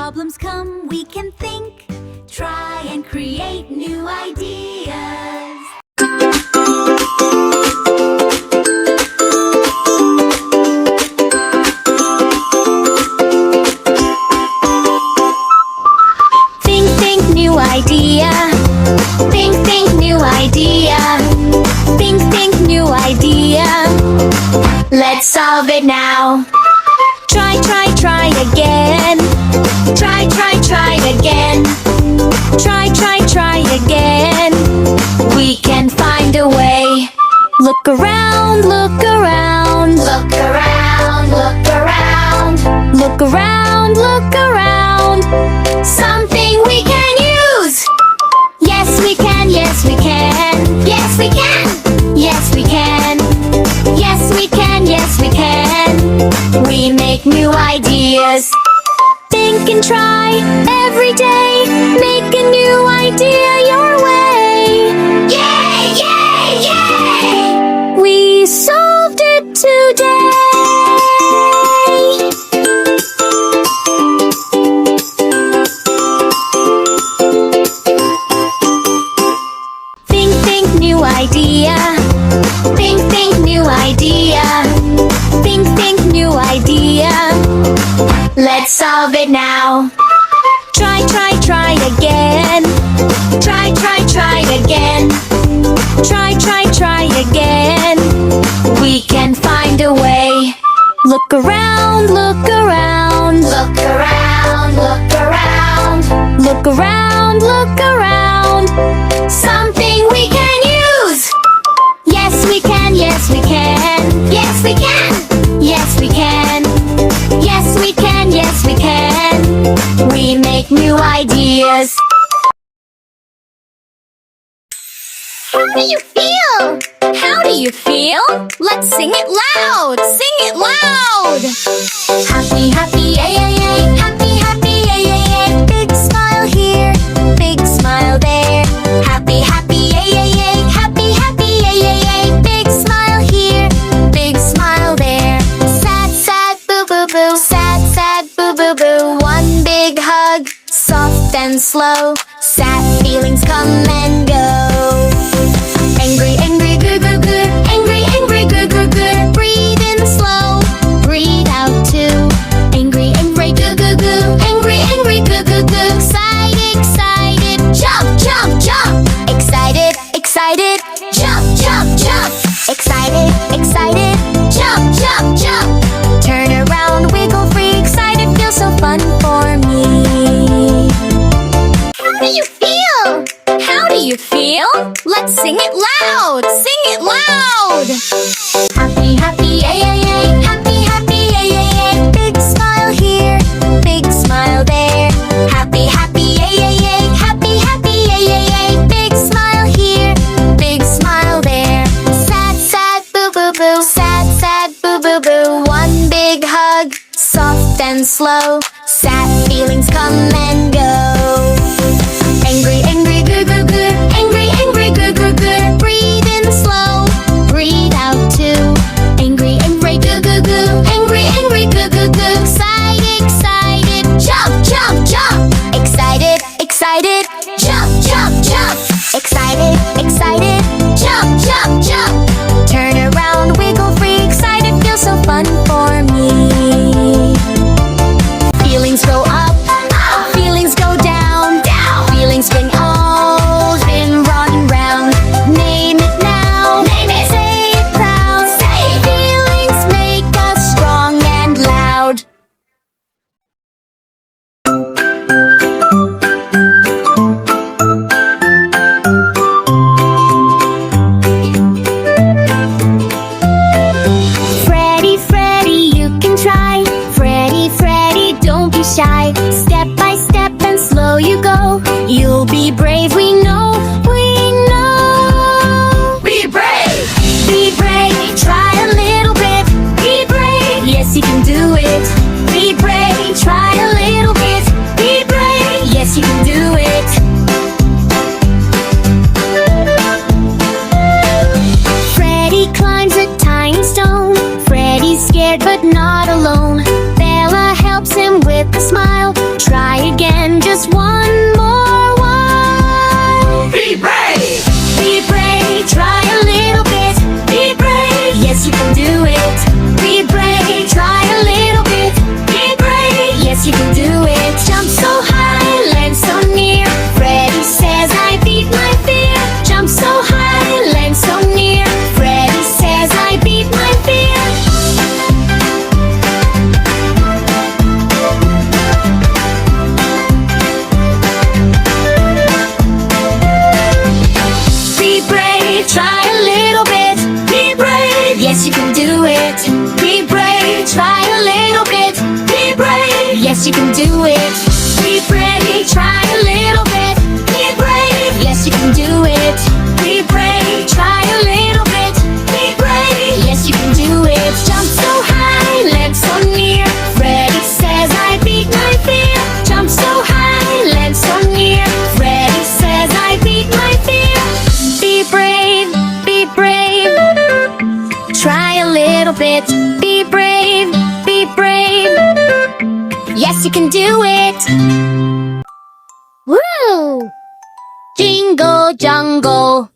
problems come, we can think, try and create new ideas. Think new idea. Think new idea. Think new idea. Let's solve it now. Try again. Try again. Try again. We can find a way. Look around, look around. Look around, look around. Look around, look around. Something we can use. Yes we can, yes we can. Yes we can, yes we can. Yes we can, yes we can. We make new ideas. Think and try every day. Make a new idea your way. Yay, yay, yay! We solved it today. Think new idea. Think new idea. Think new idea. Let's solve it now. Try again. Try again. Try again. We can find a way. Look around, look around. Look around, look around. Look around, look around. Something we can use. Yes we can, yes we can. Yes we can, yes we can. Yes we can, yes we can. We make new ideas. How do you feel? How do you feel? Let's sing it loud. Sing it loud. Happy, happy, yay, yay, yay. Happy, happy, yay, yay, yay. Big smile here, big smile there. Happy, happy, yay, yay, yay. Happy, happy, yay, yay, yay. Big smile here, big smile there. Sad, sad, boo, boo, boo. Sad, sad, boo, boo, boo. One big hug, soft and slow. Sad feelings come and go. Angry, angry, goo, goo, goo. Angry, angry, goo, goo, goo. Breathe in slow, breathe out too. Angry, angry, goo, goo, goo. Angry, angry, goo, goo, goo. Excited, excited. Jump, jump, jump. Excited, excited. Jump, jump, jump. Excited, excited. Jump, jump, jump. Turn around, wiggle free. Excited feels so fun for me. How do you feel? How do you feel? Let's sing it loud. Sing it loud. Happy, happy, yay, yay, yay. Happy, happy, yay, yay, yay. Big smile here, big smile there. Happy, happy, yay, yay, yay. Happy, happy, yay, yay, yay. Big smile here, big smile there. Sad, sad, boo, boo, boo. Sad, sad, boo, boo, boo. One big hug, soft and slow. Sad feelings come and go. Angry, angry, goo, goo, goo. Angry, angry, goo, goo, goo. Breathe in slow, breathe out too. Angry, angry, goo, goo, goo. Angry, angry, goo, goo, goo. Excited, excited. Jump, jump, jump. Excited, excited. Jump, jump, jump. Excited, excited. Jump, jump, jump. Turn around, wiggle free. Excited feels so fun for me. Feelings go up, feelings go down, feelings bring all been running round. Name it now, name it. Say it proud, say it. Feelings make us strong and loud. Freddy, Freddy, you can try. Freddy, Freddy, don't be shy. Step by step and slow you go. You'll be brave, we know, we know. Be brave! Be brave, try a little bit. Be brave, yes you can do it. Be brave, try a little bit. Be brave, yes you can do it. Freddy climbs a tiny stone. Freddy's scared but not alone. Bella helps him with a smile. Try Yes, you can do it. Be brave, try a little bit. Be brave, yes, you can do it. Jump so high, land so near. Freddy says I beat my fear. Jump so high, land so near. Freddy says I beat my fear. Be brave, try a little bit. Be brave, yes, you can do it. Be brave, try a little bit. Be brave, yes, you can do it. Be brave, try a little bit. Be brave, yes, you can do it. Be brave, try a little bit. Be brave, yes, you can do it. Jump so high, land so near. Freddy says I beat my fear. Jump so high, land so near. Freddy says I beat my fear. Be brave, be brave. Try a little bit. Be brave, be brave. Yes, you can do it. Woo! Jingle jangle,